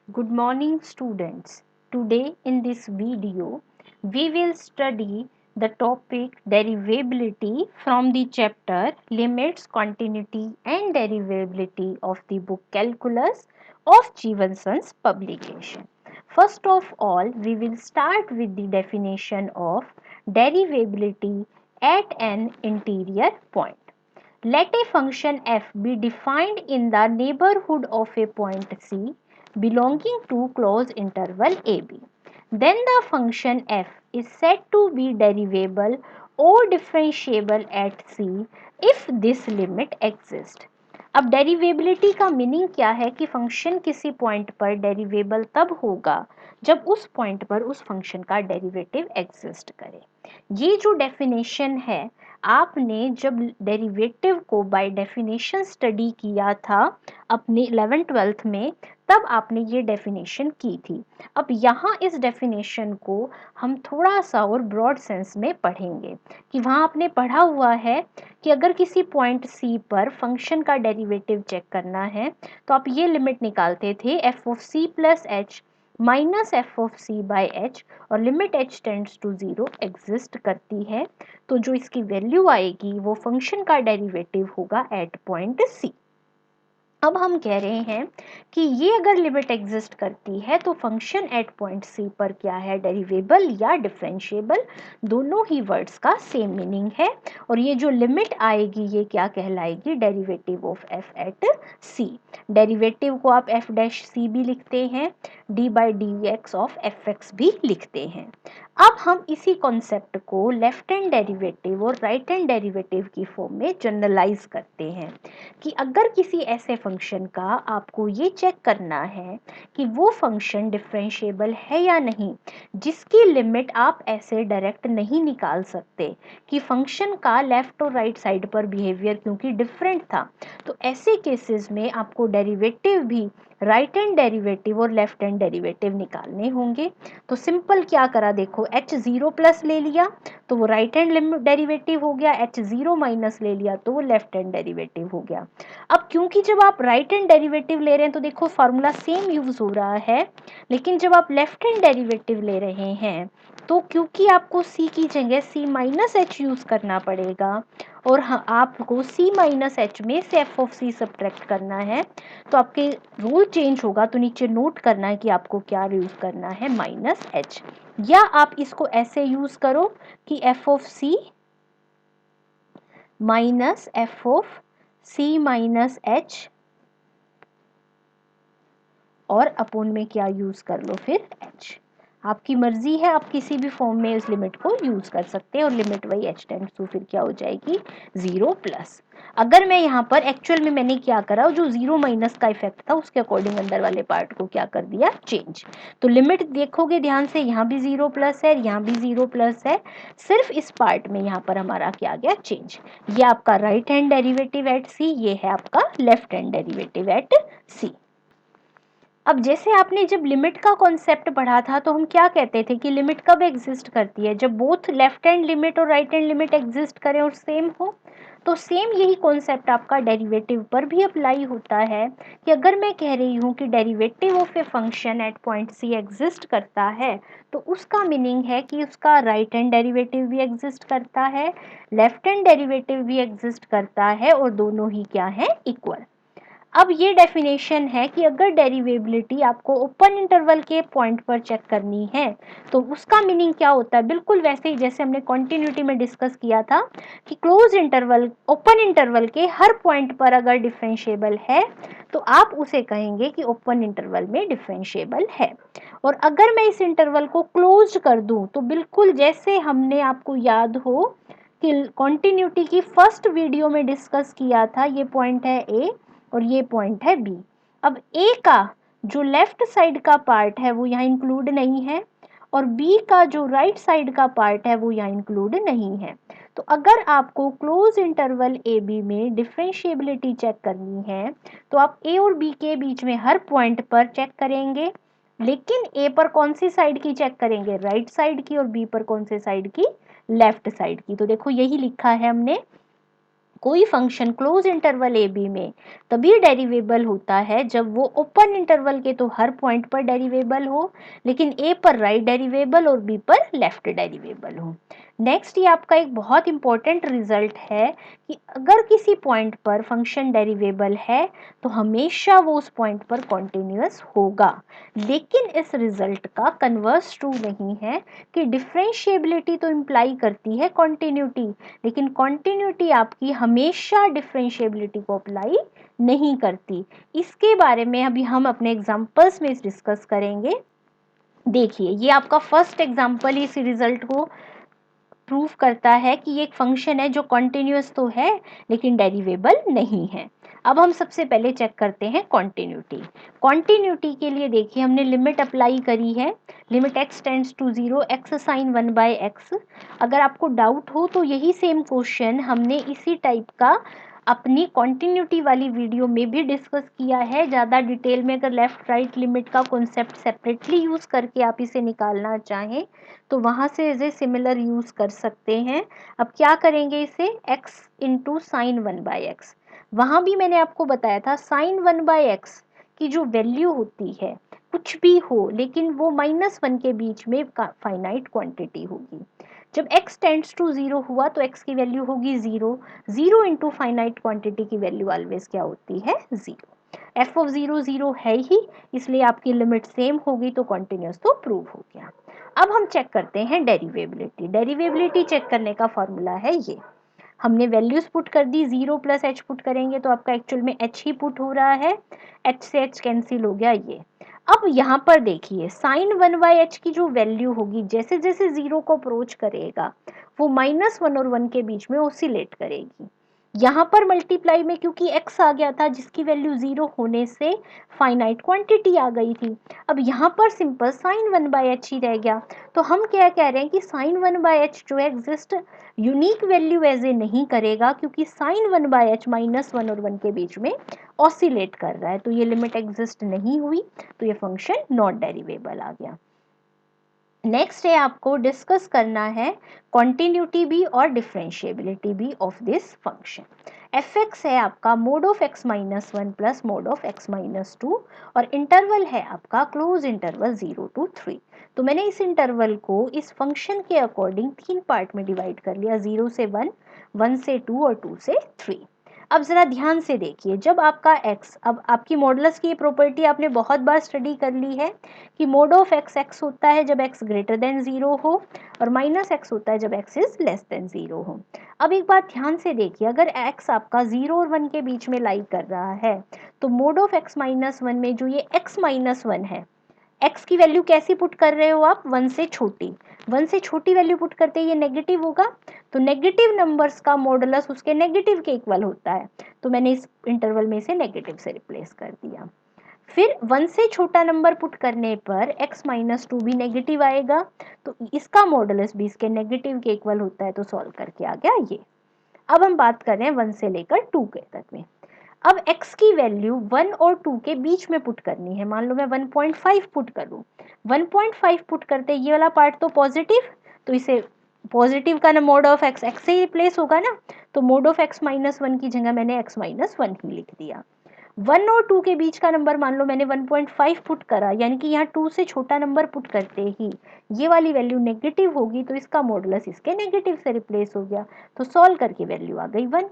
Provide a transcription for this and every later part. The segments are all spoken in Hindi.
Good morning students. Today in this video we will study the topic derivability from the chapter Limits, Continuity and Derivability of the book Calculus of Jeevanson's publication. First of all, we will start with the definition of derivability at an interior point. Let a function f be defined in the neighborhood of a point C belonging to closed interval AB. Then the function f is said to be derivable or differentiable at C if this limit exists. अब डेरिवेबिलिटी का मीनिंग क्या है कि फंक्शन किसी पॉइंट पर डेरिवेबल तब होगा जब उस पॉइंट पर उस फंक्शन का डेरिवेटिव एग्जिस्ट करे। ये जो डेफिनेशन है, आपने जब डेरिवेटिव को बाय डेफिनेशन स्टडी किया था अपने 11th-12th में, तब आपने ये डेफिनेशन की थी। अब यहाँ इस डेफिनेशन को हम थोड़ा सा और ब्रॉड सेंस में पढ़ेंगे कि वहाँ आपने पढ़ा हुआ है कि अगर किसी पॉइंट सी पर फंक्शन का डेरिवेटिव चेक करना है तो आप ये लिमिट निकालते थे f of c plus h minus F of c by h और limit h tends to 0 exist करती है, तो जो इसकी वैल्यू आएगी वो फंक्शन का डेरिवेटिव होगा एट पॉइंट सी। अब हम कह रहे हैं कि ये अगर लिमिट एग्जिस्ट करती है तो फंक्शन एट पॉइंट सी पर क्या है, डेरिवेबल या डिफरेंशिएबल, दोनों ही वर्ड्स का सेम मीनिंग है। और ये जो लिमिट आएगी ये क्या कहलाएगी, derivative of f at c. Derivative को आप एफ डैश सी भी लिखते हैं, d by d x of f x भी लिखते हैं। अब हम इसी कॉन्सेप्ट को लेफ्ट हैंड डेरिवेटिव और राइट हैंड डेरिवेटिव की फॉर्म में जनरलाइज करते हैं कि अगर किसी ऐसे फंक्शन का आपको ये चेक करना है कि वो फंक्शन डिफरेंशिएबल है या नहीं, जिसकी लिमिट आप ऐसे डायरेक्ट नहीं निकाल सकते कि फंक्शन का लेफ्ट और राइट साइड पर बिहेवियर क्योंकि डिफरेंट था, तो ऐसे केसेस में आपको डेरिवेटिव भी राइट हैंड डेरिवेटिव और लेफ्ट हैंड डेरिवेटिव निकालने होंगे। तो सिंपल क्या करा, देखो एच जीरो प्लस ले लिया तो वो राइट हैंड डेरिवेटिव हो गया, एच जीरो माइनस ले लिया तो वो लेफ्ट हैंड डेरिवेटिव हो गया। अब क्योंकि जब आप राइट हैंड डेरिवेटिव ले रहे हैं तो देखो फार्मूला सेम यूज हो रहा है, लेकिन जब आप लेफ्ट हैंड डेरिवेटिव ले रहे हैं तो क्योंकि आपको c की जगह c माइनस एच यूज करना पड़ेगा और आपको c माइनस एच में से एफ ऑफ सी सब्ट्रैक्ट करना है, तो आपके रूल चेंज होगा। तो नीचे नोट करना है कि आपको क्या यूज करना है, माइनस एच, या आप इसको ऐसे यूज करो कि F of C minus F of C minus H और अपोन में क्या यूज कर लो फिर एच। आपकी मर्जी है, आप किसी भी फॉर्म में उस लिमिट को यूज कर सकते हैं और लिमिट वही एच टेंड्स टू फिर क्या हो जाएगी, 0 प्लस। अगर मैं यहाँ पर एक्चुअल में मैंने क्या करा, जो 0 माइनस का इफेक्ट था उसके अकॉर्डिंग अंदर वाले पार्ट को क्या कर दिया, चेंज। तो लिमिट देखोगे ध्यान से, यहाँ भी 0 प्लस है, यहाँ भी 0 प्लस है, सिर्फ इस पार्ट में यहाँ पर हमारा क्या गया, चेंज। ये आपका राइट हैंड डेरिवेटिव एट सी, ये है आपका लेफ्ट हैंड डेरिवेटिव एट सी। अब जैसे आपने जब लिमिट का कॉन्सेप्ट पढ़ा था तो हम क्या कहते थे कि लिमिट कब एग्जिस्ट करती है, जब बोथ लेफ्ट हैंड लिमिट और राइट हैंड लिमिट एग्जिस्ट करें और सेम हो। तो सेम यही कॉन्सेप्ट आपका डेरिवेटिव पर भी अप्लाई होता है कि अगर मैं कह रही हूँ कि derivative of a function at point C exist करता है, तो उसका मीनिंग है कि उसका राइट हैंड डेरिवेटिव भी एग्जिस्ट करता है, लेफ्ट हैंड डेरिवेटिव भी एग्जिस्ट करता है और दोनों ही क्या है, इक्वल। अब ये डेफिनेशन है कि अगर डेरिवेबिलिटी आपको ओपन इंटरवल के पॉइंट पर चेक करनी है तो उसका मीनिंग क्या होता है, बिल्कुल वैसे ही जैसे हमने कॉन्टिन्यूटी में डिस्कस किया था कि क्लोज इंटरवल ओपन इंटरवल के हर पॉइंट पर अगर डिफरेंशिएबल है तो आप उसे कहेंगे कि ओपन इंटरवल में डिफरेंशिएबल है। और अगर मैं इस इंटरवल को क्लोज कर दूं तो बिल्कुल जैसे हमने, आपको याद हो कि कॉन्टिन्यूटी की फर्स्ट वीडियो में डिस्कस किया था, ये पॉइंट है ए और ये पॉइंट है बी। अब ए का जो लेफ्ट साइड का पार्ट है वो यहाँ इंक्लूड नहीं है और बी का जो राइट साइड का पार्ट है वो यहाँ इंक्लूड नहीं है। तो अगर आपको क्लोज इंटरवल ए बी में डिफरेंशिएबिलिटी चेक करनी है तो आप ए और बी के बीच में हर पॉइंट पर चेक करेंगे, लेकिन ए पर कौन सी साइड की चेक करेंगे, राइट साइड की, और बी पर कौन से साइड की, लेफ्ट साइड की। तो देखो यही लिखा है हमने कोई function close interval A B में तभी डेरिवेबल होता है जब वो ओपन इंटरवल के तो हर पॉइंट पर डेरिवेबल हो, लेकिन ए पर राइट डेरिवेबल और बी पर लेफ्ट डेरिवेबल हो। नेक्स्ट, ये आपका एक बहुत इंपॉर्टेंट रिजल्ट है कि अगर किसी पॉइंट पर फंक्शन डेरिवेबल है तो हमेशा वो उस पॉइंट पर कॉन्टिन्यूअस होगा। लेकिन इस रिजल्ट का कन्वर्स ट्रू नहीं है कि डिफरेंशिएबिलिटी तो इम्प्लाई करती है कॉन्टिन्यूटी, लेकिन कॉन्टिन्यूटी आपकी हमेशा डिफरेंशिएबिलिटी को अप्लाई नहीं करती। इसके बारे में अभी हम अपने एग्जांपल्स में डिस्कस करेंगे। देखिए, ये आपका फर्स्ट एग्जांपल इस रिजल्ट को प्रूव करता है कि ये एक फंक्शन है जो कॉन्टिन्यूअस तो है लेकिन डेरिवेबल नहीं है। अब हम सबसे पहले चेक करते हैं कॉन्टिन्यूटी। कॉन्टिन्यूटी के लिए देखिए, हमने लिमिट अप्लाई करी है, limit x tends to 0 x sine 1/x। अगर आपको डाउट हो तो यही सेम क्वेश्चन हमने इसी टाइप का अपनी कॉन्टिन्यूटी वाली वीडियो में भी डिस्कस किया है। ज़्यादा डिटेल में अगर लेफ्ट राइट लिमिट का कॉन्सेप्ट सेपरेटली यूज़ करके आप इसे निकालना चाहें तो वहाँ से एज ए सिमिलर यूज़ कर सकते हैं। अब क्या करेंगे इसे, x इंटू साइन 1/x। वहाँ भी मैंने आपको बताया था साइन 1/x की जो वैल्यू होती है, कुछ भी हो लेकिन वो -1 के बीच में फाइनाइट क्वांटिटी होगी। जब x टेंड्स टू 0 हुआ तो x की वैल्यू होगी 0। 0 इंटू फाइनाइट क्वांटिटी की वैल्यू ऑलवेज क्या होती है, 0। f ऑफ 0 0 है ही, इसलिए आपकी लिमिट सेम होगी तो कॉन्टिन्यूस तो प्रूव हो गया। अब हम चेक करते हैं डेरिवेबिलिटी। डेरिवेबिलिटी चेक करने का फॉर्मूला है ये, हमने वैल्यूज पुट कर दी, 0 प्लस h पुट करेंगे तो आपका एक्चुअल में h ही पुट हो रहा है, h से h कैंसिल हो गया ये। अब यहाँ पर देखिए साइन 1/h की जो वैल्यू होगी जैसे जैसे 0 को अप्रोच करेगा वो -1 और 1 के बीच में ऑसिलेट करेगी। यहाँ पर मल्टीप्लाई में क्योंकि x आ गया था जिसकी वैल्यू 0 होने से फाइनाइट क्वांटिटी आ गई थी। अब यहाँ पर सिंपल साइन 1/h ही रह गया, तो हम क्या कह रहे हैं कि साइन 1/h जो है exist unique value as a नहीं करेगा क्योंकि साइन 1/h -1 और 1 के बीच में ऑसिलेट कर रहा है, तो ये लिमिट एग्जिस्ट नहीं हुई, तो ये फंक्शन नॉट डेरिवेबल आ गया। नेक्स्ट है आपको डिस्कस करना है कॉन्टिन्यूटी भी और डिफरेंशिएबिलिटी भी of this function. F x है आपका mode of x minus 1 plus mode of x minus 2 और इंटरवल है आपका क्लोज इंटरवल 0 to 3। तो मैंने इस इंटरवल को इस फंक्शन के अकॉर्डिंग 3 पार्ट में डिवाइड कर लिया, 0 से 1, 1 से 2 और 2 से 3। अब जरा ध्यान से देखिए, जब आपका x, अब आपकी मॉडुलस की ये प्रॉपर्टी आपने बहुत बार स्टडी कर ली है कि मोड ऑफ x x होता है जब x ग्रेटर देन 0 हो और माइनस x होता है जब x इज लेस देन 0 हो। अब एक बात ध्यान से देखिए, अगर x आपका 0 और 1 के बीच में लाई कर रहा है तो मोड ऑफ x माइनस 1 में जो ये x माइनस 1 है, x की वैल्यू कैसी पुट कर रहे हो आप, 1 से छोटी, 1 से छोटी वैल्यू पुट करते ये नेगेटिव होगा, तो नेगेटिव नंबर्स का मॉडुलस उसके नेगेटिव के इक्वल होता है, तो मैंने इस इंटरवल में इसे नेगेटिव से रिप्लेस कर दिया। फिर 1 से छोटा नंबर पुट करने पर x माइनस 2 भी नेगेटिव आएगा, तो इसका मॉडुलस भी इसके नेगेटिव के इक्वल होता है, तो सॉल्व करके आ गया ये। अब हम बात कर रहे हैं 1 से लेकर 2 के तक में। अब x की वैल्यू 1 और 2 के बीच में पुट करनी है, मान लो मैं 1.5 पुट करूं, 1.5 पुट करते ये वाला पार्ट तो पॉजिटिव, तो इसे पॉजिटिव का ना मोड ऑफ x x से ही रिप्लेस होगा ना, तो मोड ऑफ x माइनस 1 की जगह मैंने x माइनस 1 ही लिख दिया। 1 और 2 के बीच का नंबर मान लो मैंने 1.5 पुट करा, यानी कि यहाँ 2 से छोटा नंबर पुट करते ही ये वाली वैल्यू नेगेटिव होगी, तो इसका मॉडुलस इसके नेगेटिव से रिप्लेस हो गया, तो सॉल्व करके वैल्यू आ गई 1।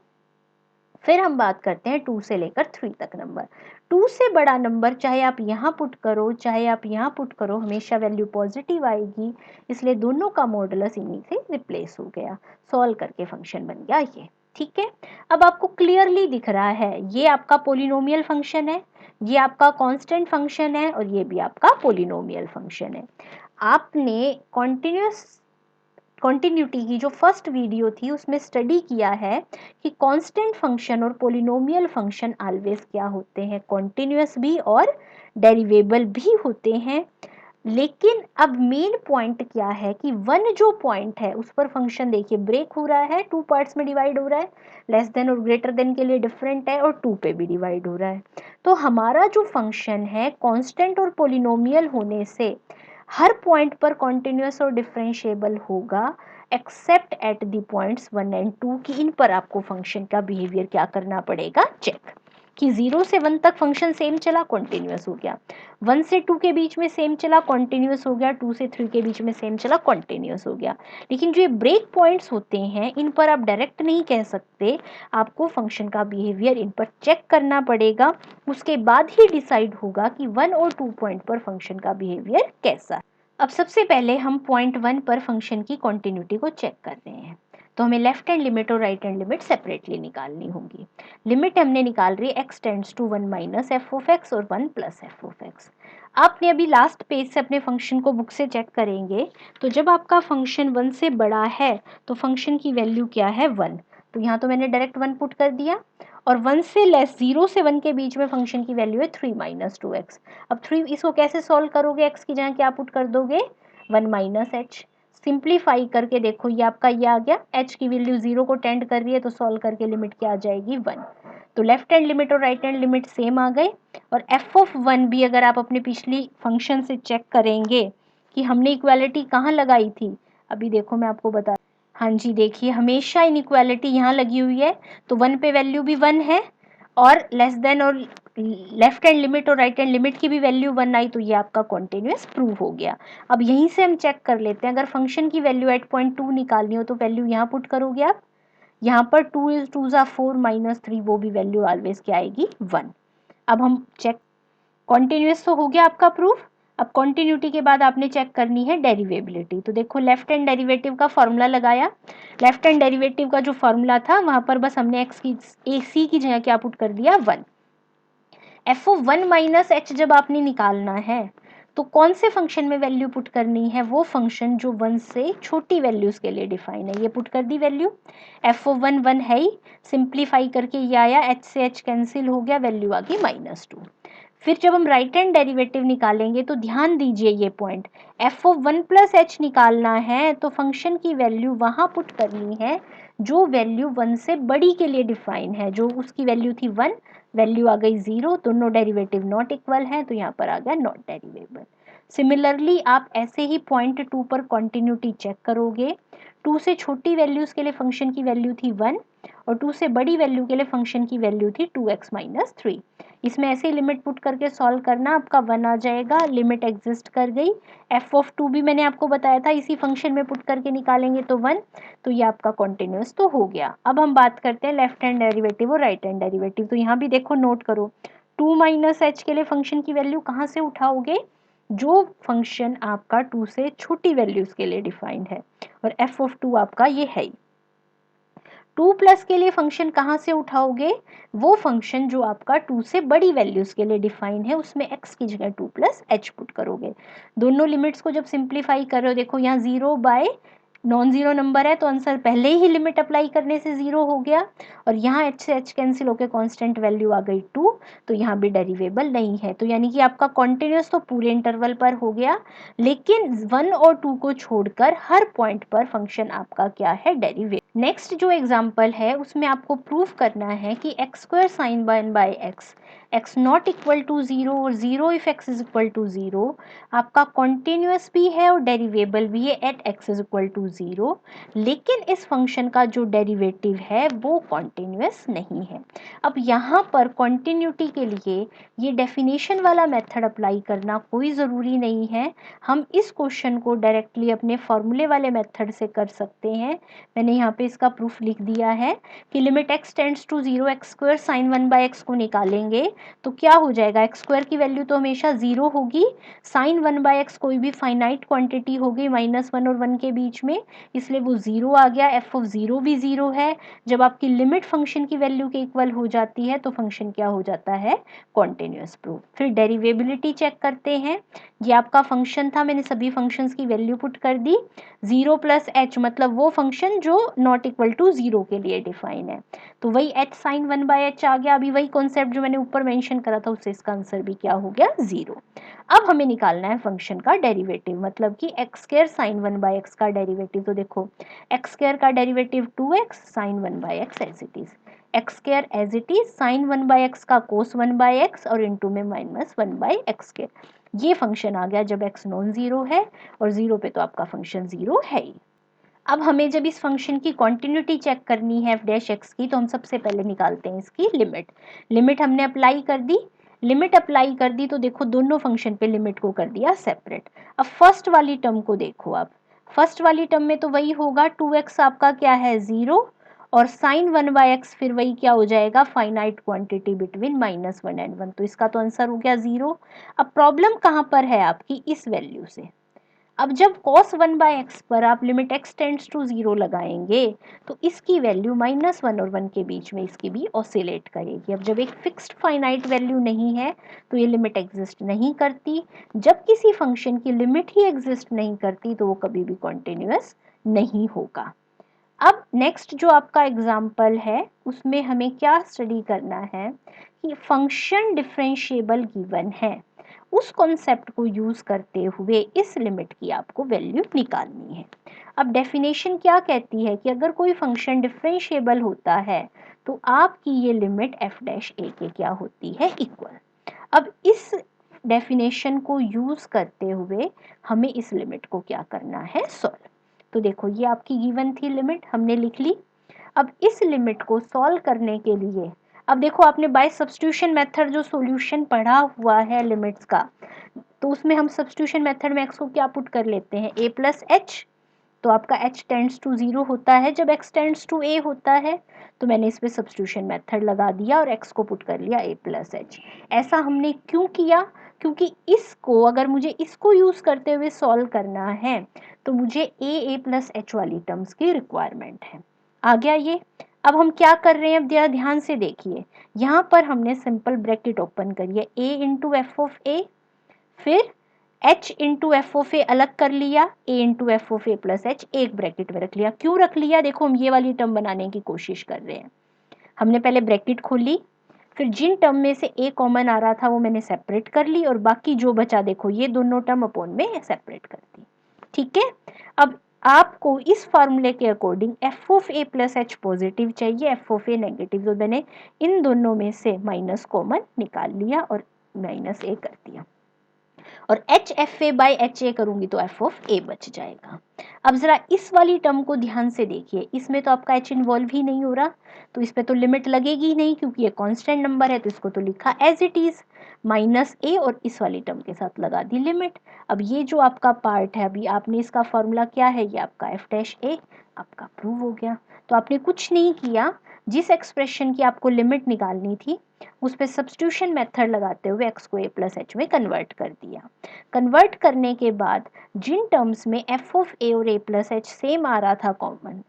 फिर हम बात करते हैं 2 से लेकर 3 तक नंबर। 2 से बड़ा नंबर चाहे आप यहाँ पुट करो चाहे आप यहाँ पुट करो, हमेशा वैल्यू पॉजिटिव आएगी, इसलिए दोनों का मॉडुलस इन्हीं से रिप्लेस हो गया, सॉल्व करके फंक्शन बन गया ये। ठीक है, अब आपको क्लियरली दिख रहा है ये आपका पोलिनोमियल फंक्शन है, ये आपका कांस्टेंट फंक्शन है और ये भी आपका पोलिनोमियल फंक्शन है। आपने कॉन्टिन्यूटी की जो फर्स्ट वीडियो थी उसमें स्टडी किया है कि कांस्टेंट फंक्शन और पोलिनोमियल फंक्शन ऑलवेज क्या होते हैं, कॉन्टिन्यूअस भी और डेरिवेबल भी होते हैं। लेकिन अब मेन पॉइंट क्या है कि 1 जो पॉइंट है उस पर फंक्शन देखिए ब्रेक हो रहा है, 2 पार्ट्स में डिवाइड हो रहा है, लेस देन और ग्रेटर देन के लिए डिफरेंट है और 2 पे भी डिवाइड हो रहा है। तो हमारा जो फंक्शन है कांस्टेंट और पोलिनोमियल होने से हर पॉइंट पर कॉन्टिन्यूअस और डिफरेंशिएबल होगा, accept at the points 1 and 2 की इन पर आपको फंक्शन का बिहेवियर क्या करना पड़ेगा, चेक कि 0 से 1 तक फंक्शन सेम चला, कॉन्टिन्यूअस हो गया, 1 से 2 के बीच में सेम चला, कॉन्टिन्यूअस हो गया, 2 से 3 के बीच में सेम चला, कॉन्टिन्यूअस हो गया। लेकिन जो ये ब्रेक पॉइंट्स होते हैं इन पर आप डायरेक्ट नहीं कह सकते, आपको फंक्शन का बिहेवियर इन पर चेक करना पड़ेगा, उसके बाद ही डिसाइड होगा कि 1 और 2 पॉइंट पर फंक्शन का बिहेवियर कैसा है। अब सबसे पहले हम पॉइंट 1 पर फंक्शन की कॉन्टिन्यूटी को चेक कर रहे हैं, तो हमें लेफ्ट हैंड लिमिट और राइट हैंड लिमिट सेपरेटली निकालनी होगी। लिमिट हमने निकाल रही है x tends to 1 minus F of X और 1 प्लस एफ ऑफ एक्स। आपने अभी लास्ट पेज से अपने फंक्शन को बुक से चेक करेंगे, तो जब आपका फंक्शन 1 से बड़ा है तो फंक्शन की वैल्यू क्या है, 1, तो यहाँ तो मैंने डायरेक्ट 1 पुट कर दिया, और 1 से लेस 0 से 1 के बीच में फंक्शन की वैल्यू है 3 माइनस 2x। अब 3 इसको कैसे सॉल्व करोगे, x की जगह क्या पुट कर दोगे, 1 माइनस एच। सिंप्लीफाई करके देखो ये आपका ये आ गया, h की वैल्यू 0 को टेंड कर रही है तो सॉल्व करके लिमिट क्या आ जाएगी, 1। तो लेफ्ट हैंड लिमिट और राइट हैंड लिमिट सेम आ गए। और f ऑफ 1 भी अगर आप अपने पिछली फंक्शन से चेक करेंगे कि हमने इक्वालिटी कहाँ लगाई थी, अभी देखो मैं आपको बता, हाँ जी देखिए हमेशा इनइक्वालिटी यहाँ लगी हुई है, तो 1 पे वैल्यू भी 1 है, और लेस देन और लेफ्ट हैंड लिमिट और राइट हैंड लिमिट की भी वैल्यू 1 आई, तो ये आपका कॉन्टिन्यूअस प्रूव हो गया। अब यहीं से हम चेक कर लेते हैं, अगर फंक्शन की वैल्यू 8.2 निकालनी हो तो वैल्यू यहाँ पुट करोगे आप, यहाँ पर 2 इज 2 ज़ा 4 माइनस 3, वो भी वैल्यू ऑलवेज क्या आएगी, 1। अब हम चेक, कॉन्टिन्यूअस तो हो गया आपका प्रूफ। अब कॉन्टिन्यूटी के बाद आपने चेक करनी है डेरिवेबिलिटी, तो देखो लेफ्ट हैंड डेरिवेटिव का फॉर्मूला लगाया, लेफ्ट हैंड डेरिवेटिव का जो फॉर्मूला था वहां पर बस हमने x की ac की जगह क्या पुट कर दिया, 1। एफ ऑफ 1 माइनस एच जब आपने निकालना है तो कौन से फंक्शन में वैल्यू पुट करनी है, वो फंक्शन जो 1 से छोटी वैल्यूज के लिए डिफाइन है, ये पुट कर दी वैल्यू, एफ ऑफ 1 1 है ही, सिंप्लीफाई करके ये आया, h से h कैंसिल हो गया, वैल्यू आ गई -2। फिर जब हम राइट हैंड डेरिवेटिव निकालेंगे तो ध्यान दीजिए ये point, F of 1 plus H निकालना है तो फंक्शन की वैल्यू वहां पुट करनी है जो वैल्यू 1 से बड़ी के लिए डिफाइन है, जो उसकी वैल्यू थी 1, वैल्यू आ गई 0, दोनों डेरिवेटिव नॉट इक्वल हैं तो यहाँ पर आ गया नॉट डेरिवेबल। सिमिलरली आप ऐसे ही पॉइंट 2 पर कॉन्टिन्यूटी चेक करोगे, 2 से छोटी वैल्यूज के लिए फंक्शन की वैल्यू थी 1 और 2 से बड़ी वैल्यू के लिए फंक्शन की वैल्यू थी 2x माइनस 3। इसमें ऐसे ही लिमिट पुट करके सॉल्व करना, आपका 1 आ जाएगा, लिमिट एग्जिस्ट कर गई। एफ ऑफ 2 भी मैंने आपको बताया था इसी फंक्शन में पुट करके निकालेंगे तो 1, तो ये आपका कॉन्टिन्यूअस तो हो गया। अब हम बात करते हैं लेफ्ट हैंड डेरिवेटिव और राइट हैंड डेरिवेटिव, तो यहाँ भी देखो नोट करो, 2 माइनस एच के लिए फंक्शन की वैल्यू कहाँ से उठाओगे, जो फंक्शन आपका 2 से छोटी वैल्यूज के लिए डिफाइंड है, और एफ ऑफ 2 आपका ये है। 2 प्लस के लिए फंक्शन कहाँ से उठाओगे, वो फंक्शन जो आपका 2 से बड़ी वैल्यूज के लिए डिफाइन है, उसमें x की जगह 2 प्लस एच पुट करोगे। दोनों लिमिट्स को जब सिंप्लीफाई कर रहे हो, देखो यहाँ 0 बाय नॉन जीरो नंबर है तो आंसर पहले ही लिमिट अप्लाई करने से 0 हो गया, और यहाँ h से h कैंसिल होकर कांस्टेंट वैल्यू आ गई 2, तो यहाँ भी डेरिवेबल नहीं है, तो यानी कि आपका कॉन्टिन्यूअस तो पूरे इंटरवल पर हो गया, लेकिन 1 और 2 को छोड़कर हर पॉइंट पर फंक्शन आपका क्या है, डेरिवेबल। नेक्स्ट जो एग्जांपल है उसमें आपको प्रूव करना है कि X square sine 1 by X not equal to 0 और 0 if x is equal to 0 आपका कॉन्टिन्यूअस भी है और डेरिवेबल भी है at x is equal to 0, लेकिन इस फंक्शन का जो डेरिवेटिव है वो कॉन्टिन्यूअस नहीं है। अब यहाँ पर कॉन्टिन्यूटी के लिए ये डेफिनेशन वाला मेथड अप्लाई करना कोई ज़रूरी नहीं है, हम इस क्वेश्चन को डायरेक्टली अपने फॉर्मूले वाले मेथड से कर सकते हैं। मैंने यहाँ पे इसका प्रूफ लिख दिया है कि limit x tends to 0 X square sine 1 by X को निकालेंगे तो क्या हो जाएगा, एक्स स्क्वायर की वैल्यू तो हमेशा 0 होगी, साइन 1 बाय एक्स कोई भी फाइनाइट क्वांटिटी होगी -1 और 1 के बीच में, इसलिए वो 0 आ गया, एफ ऑफ 0 भी 0 है। जब आपकी लिमिट फंक्शन की वैल्यू के इक्वल हो जाती है तो फंक्शन क्या हो जाता है, कॉन्टिन्यूअस प्रूफ। फिर डेरिवेबिलिटी चेक करते हैं, ये आपका फंक्शन था, मैंने सभी फंक्शंस की वैल्यू पुट कर दी, 0 प्लस एच मतलब वो फंक्शन जो नॉट इक्वल टू 0 के लिए डिफाइन है, तो वही h साइन 1 बाय एच आ गया। अभी वही कॉन्सेप्ट जो मैंने ऊपर मेंशन करा था उससे इसका आंसर भी क्या हो गया, 0। अब हमें निकालना है फंक्शन का डेरिवेटिव, मतलब कि X square sine 1 by X का डेरिवेटिव, तो देखो एक्स स्क्वायर का derivative 2x sine 1 by X as it is, X square as it is sine 1 by X का कोस 1 बाय एक्स और इनटू में -1 बाय एक्स स्क्वायर, ये फंक्शन आ गया जब x नॉन जीरो है, और 0 पे तो आपका फंक्शन 0 है ही। अब हमें जब इस फंक्शन की कॉन्टिन्यूटी चेक करनी है f' की, तो हम सबसे पहले निकालते हैं इसकी लिमिट हमने अप्लाई कर दी। लिमिट अप्लाई कर दी तो देखो दोनों फंक्शन पे लिमिट को कर दिया सेपरेट। अब फर्स्ट वाली टर्म को देखो, आप फर्स्ट वाली टर्म में तो वही होगा 2x आपका क्या है 0, और साइन 1/x फिर वही क्या हो जाएगा फाइनाइट क्वांटिटी बिटवीन -1 एंड 1, तो इसका तो आंसर हो गया 0। अब प्रॉब्लम कहाँ पर है आपकी, इस वैल्यू से। अब जब cos 1/x पर आप लिमिट x टेंड्स टू 0 लगाएंगे तो इसकी वैल्यू -1 और 1 के बीच में इसकी भी ऑसिलेट करेगी। अब जब एक फिक्स्ड फाइनाइट वैल्यू नहीं है तो ये लिमिट एग्जिस्ट नहीं करती। जब किसी फंक्शन की लिमिट ही एग्जिस्ट नहीं करती तो वो कभी भी कॉन्टिन्यूअस नहीं होगा। अब नेक्स्ट जो आपका एग्जाम्पल है उसमें हमें क्या स्टडी करना है कि फंक्शन डिफरेंशिएबल गिवन है, उस कॉन्सेप्ट को यूज करते हुए इस लिमिट की आपको वैल्यू निकालनी है। अब डेफिनेशन क्या कहती है कि अगर कोई फंक्शन डिफरेंशिएबल होता है तो आपकी ये लिमिट f' के क्या होती है इक्वल। अब इस डेफिनेशन को यूज करते हुए हमें इस लिमिट को क्या करना है सॉल्व। तो देखो ये आपकी गिवन थी लिमिट, हमने लिख ली। अब इस लिमिट को सॉल्व करने के लिए अब देखो आपने बाय सब्स्टिट्यूशन मेथड जो सॉल्यूशन पढ़ा हुआ है लिमिट्स का, तो उसमें हम सब्स्टिट्यूशन मेथड में x को क्या पुट कर लेते हैं a प्लस एच, तो आपका h टेंड्स टू 0 होता है जब x टेंड्स टू a होता है, तो मैंने इस पे सब्स्टिट्यूशन मेथड लगा दिया और x को पुट कर लिया a प्लस एच। ऐसा हमने क्यों किया, क्योंकि इसको अगर मुझे इसको यूज करते हुए सॉल्व करना है तो मुझे a प्लस एच वाली टर्म्स की रिक्वायरमेंट है। आ गया ये। अब हम क्या कर रहे हैं, अब जरा ध्यान से देखिए, यहाँ पर हमने सिंपल ब्रैकेट ओपन करी है a इंटू एफ ऑफ ए, फिर h इंटू एफ ऑफ ए अलग कर लिया, a into F of A plus H एक ब्रैकेट में रख लिया। क्यों रख लिया, देखो हम ये वाली टर्म बनाने की कोशिश कर रहे हैं। हमने पहले ब्रैकेट खोली, फिर जिन टर्म में से a कॉमन आ रहा था वो मैंने सेपरेट कर ली, और बाकी जो बचा देखो ये दोनों टर्म अपॉन में सेपरेट कर दी। ठीक है। अब आपको इस फॉर्मूले के according F of A plus H positive चाहिए, एफ ऑफ ए नेगेटिव, तो मैंने इन दोनों में से माइनस कॉमन निकाल लिया और माइनस ए कर दिया, और H F A by H A करूंगी तो एफ ऑफ ए बच जाएगा। अब जरा इस वाली टर्म को ध्यान से देखिए, इसमें तो आपका एच इन्वॉल्व ही नहीं हो रहा, तो इस पे तो लिमिट लगेगी ही नहीं क्योंकि ये कांस्टेंट नंबर है, तो इसको तो लिखा एज इट इज माइनस ए, और इस वाली टर्म के साथ लगा दी लिमिट। अब ये जो आपका पार्ट है, अभी आपने इसका फॉर्मूला क्या है, ये आपका एफ डैश ए आपका प्रूव हो गया। तो आपने कुछ नहीं किया, जिस एक्सप्रेशन की आपको लिमिट निकालनी थी उस पे सब्स्टिट्यूशन मेथड लगाते हुए x को a प्लस एच में कन्वर्ट कर दिया। कन्वर्ट करने के बाद जिन टर्म्स में f ऑफ a और a प्लस एच सेम आ रहा था कॉमन,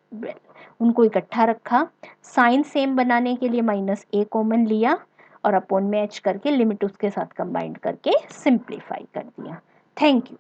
उनको इकट्ठा रखा, साइन सेम बनाने के लिए माइनस a कॉमन लिया और अपॉन में h करके लिमिट उसके साथ कंबाइंड करके सिंप्लीफाई कर दिया। Thank you.